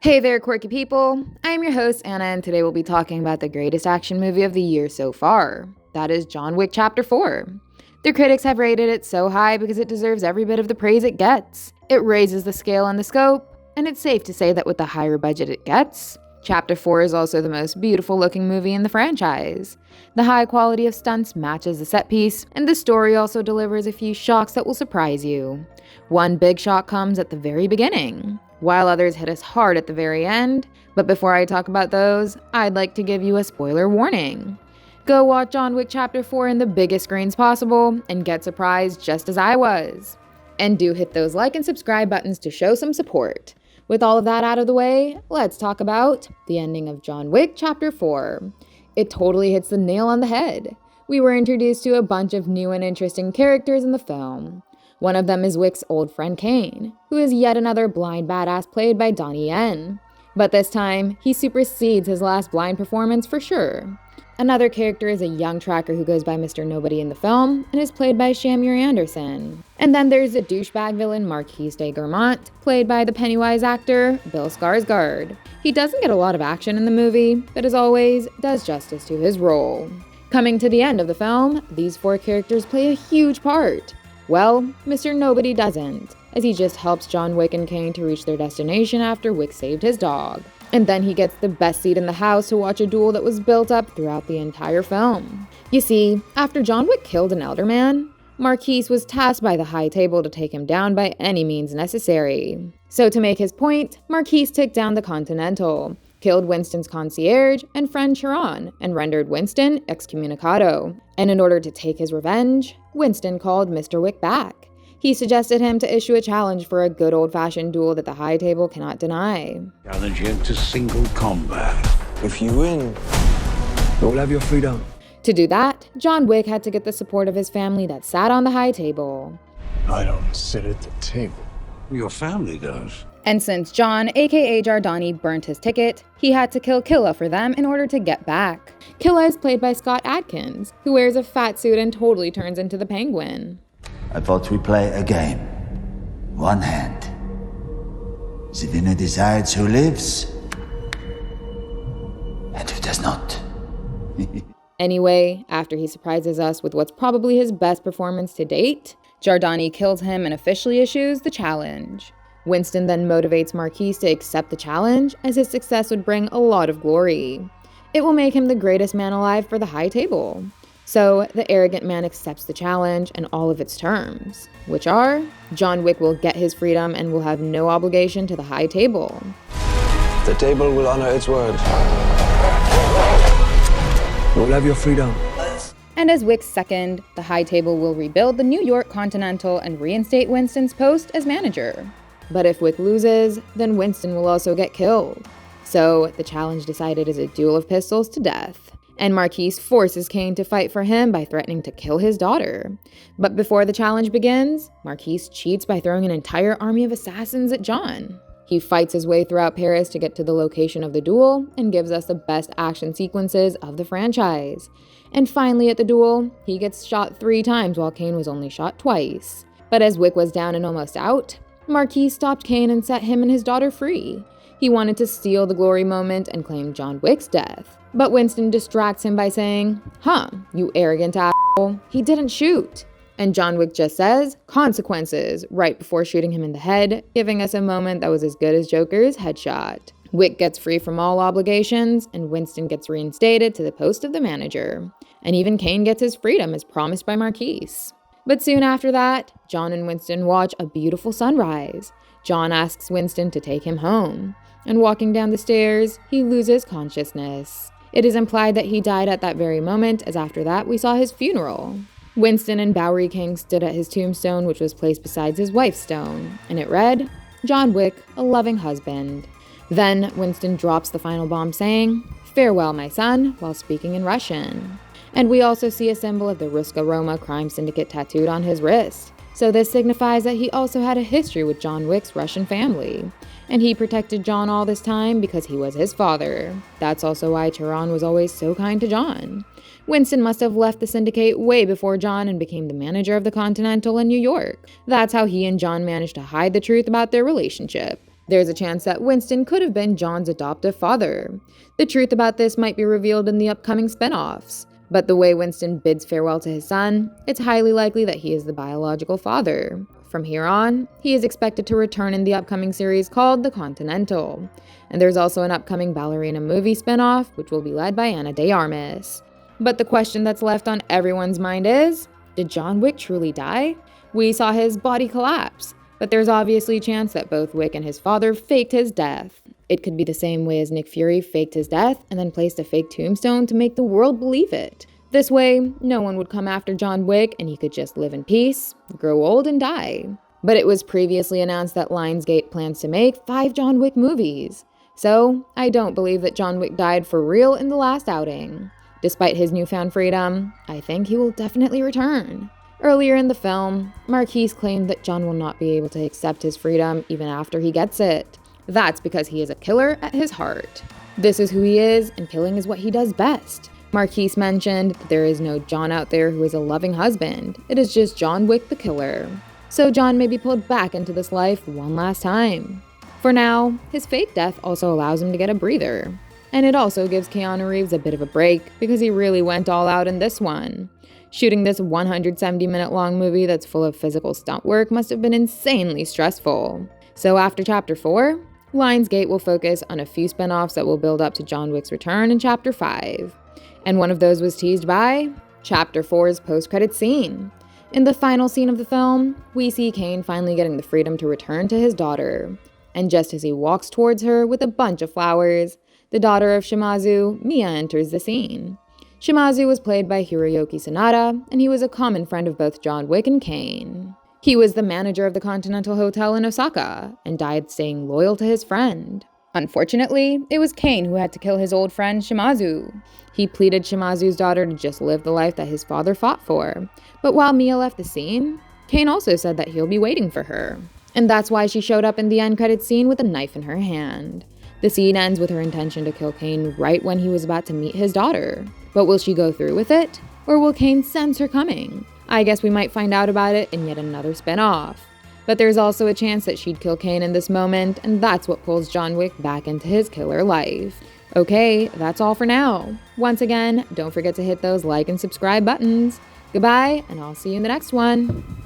Hey there, quirky people. I'm your host, Anna, and today we'll be talking about the greatest action movie of the year so far. That is John Wick Chapter 4. The critics have rated it so high because it deserves every bit of the praise it gets. It raises the scale and the scope, and it's safe to say that with the higher budget it gets, Chapter 4 is also the most beautiful looking movie in the franchise. The high quality of stunts matches the set piece, and the story also delivers a few shocks that will surprise you. One big shock comes at the very beginning, while others hit us hard at the very end. But before I talk about those, I'd like to give you a spoiler warning. Go watch John Wick Chapter 4 in the biggest screens possible and get surprised just as I was. And do hit those like and subscribe buttons to show some support. With all of that out of the way, let's talk about the ending of John Wick Chapter 4. It totally hits the nail on the head. We were introduced to a bunch of new and interesting characters in the film. One of them is Wick's old friend Kane, who is yet another blind badass played by Donnie Yen. But this time, he supersedes his last blind performance for sure. Another character is a young tracker who goes by Mr. Nobody in the film and is played by Shamir Anderson. And then there's the douchebag villain Marquise de Gramont, played by the Pennywise actor Bill Skarsgård. He doesn't get a lot of action in the movie, but as always, does justice to his role. Coming to the end of the film, these four characters play a huge part. Well, Mr. Nobody doesn't, as he just helps John Wick and Kane to reach their destination after Wick saved his dog. And then he gets the best seat in the house to watch a duel that was built up throughout the entire film. You see, after John Wick killed an elder man, Marquise was tasked by the High Table to take him down by any means necessary. So to make his point, Marquise took down the Continental, killed Winston's concierge and friend Chiron, and rendered Winston excommunicado. And in order to take his revenge, Winston called Mr. Wick back. He suggested him to issue a challenge for a good old-fashioned duel that the High Table cannot deny. Challenge him to single combat. If you win, you'll have your freedom. To do that, John Wick had to get the support of his family that sat on the High Table. I don't sit at the table. Your family does. And since John, aka Jardani, burnt his ticket, he had to kill Killa for them in order to get back. Killa is played by Scott Adkins, who wears a fat suit and totally turns into the Penguin. I thought we play a game. One hand. The winner decides who lives and who does not. Anyway, after he surprises us with what's probably his best performance to date, Jardani kills him and officially issues the challenge. Winston then motivates Marquise to accept the challenge, as his success would bring a lot of glory. It will make him the greatest man alive for the High Table. So, the arrogant man accepts the challenge and all of its terms, which are, John Wick will get his freedom and will have no obligation to the High Table. The table will honor its word. You'll have your freedom. And as Wick's second, the High Table will rebuild the New York Continental and reinstate Winston's post as manager. But if Wick loses, then Winston will also get killed. So, the challenge decided is a duel of pistols to death. And Marquise forces Kane to fight for him by threatening to kill his daughter. But before the challenge begins, Marquise cheats by throwing an entire army of assassins at John. He fights his way throughout Paris to get to the location of the duel and gives us the best action sequences of the franchise. And finally at the duel, he gets shot 3 times while Kane was only shot twice. But as Wick was down and almost out, Marquise stopped Kane and set him and his daughter free. He wanted to steal the glory moment and claim John Wick's death. But Winston distracts him by saying, you arrogant asshole, he didn't shoot. And John Wick just says, consequences, right before shooting him in the head, giving us a moment that was as good as Joker's headshot. Wick gets free from all obligations, and Winston gets reinstated to the post of the manager. And even Kane gets his freedom as promised by Marquise. But soon after that, John and Winston watch a beautiful sunrise. John asks Winston to take him home. And walking down the stairs, he loses consciousness. It is implied that he died at that very moment, as after that we saw his funeral. Winston and Bowery King stood at his tombstone, which was placed beside his wife's stone, and it read, John Wick, a loving husband. Then Winston drops the final bomb saying, farewell, my son, while speaking in Russian. And we also see a symbol of the Ruska Roma crime syndicate tattooed on his wrist. So this signifies that he also had a history with John Wick's Russian family. And he protected John all this time because he was his father. That's also why Chiron was always so kind to John. Winston must have left the syndicate way before John and became the manager of the Continental in New York. That's how he and John managed to hide the truth about their relationship. There's a chance that Winston could have been John's adoptive father. The truth about this might be revealed in the upcoming spin-offs, but the way Winston bids farewell to his son, it's highly likely that he is the biological father. From here on, he is expected to return in the upcoming series called The Continental. And there's also an upcoming ballerina movie spin-off, which will be led by Ana de Armas. But the question that's left on everyone's mind is, did John Wick truly die? We saw his body collapse, but there's obviously a chance that both Wick and his father faked his death. It could be the same way as Nick Fury faked his death and then placed a fake tombstone to make the world believe it. This way, no one would come after John Wick and he could just live in peace, grow old, and die. But it was previously announced that Lionsgate plans to make 5 John Wick movies. So, I don't believe that John Wick died for real in the last outing. Despite his newfound freedom, I think he will definitely return. Earlier in the film, Marquise claimed that John will not be able to accept his freedom even after he gets it. That's because he is a killer at his heart. This is who he is, and killing is what he does best. Marquise mentioned that there is no John out there who is a loving husband. It is just John Wick the killer. So John may be pulled back into this life one last time. For now, his fake death also allows him to get a breather. And it also gives Keanu Reeves a bit of a break because he really went all out in this one. Shooting this 170-minute long movie that's full of physical stunt work must have been insanely stressful. So after Chapter 4, Lionsgate will focus on a few spin-offs that will build up to John Wick's return in Chapter 5. And one of those was teased by Chapter 4's post-credits scene. In the final scene of the film, we see Kane finally getting the freedom to return to his daughter. And just as he walks towards her with a bunch of flowers, the daughter of Shimazu, Mia, enters the scene. Shimazu was played by Hiroyuki Sanada, and he was a common friend of both John Wick and Kane. He was the manager of the Continental Hotel in Osaka, and died staying loyal to his friend. Unfortunately, it was Kane who had to kill his old friend Shimazu. He pleaded Shimazu's daughter to just live the life that his father fought for. But while Mia left the scene, Kane also said that he'll be waiting for her. And that's why she showed up in the end credits scene with a knife in her hand. The scene ends with her intention to kill Kane right when he was about to meet his daughter. But will she go through with it? Or will Kane sense her coming? I guess we might find out about it in yet another spin-off. But there's also a chance that she'd kill Kane in this moment, and that's what pulls John Wick back into his killer life. Okay, that's all for now. Once again, don't forget to hit those like and subscribe buttons. Goodbye, and I'll see you in the next one.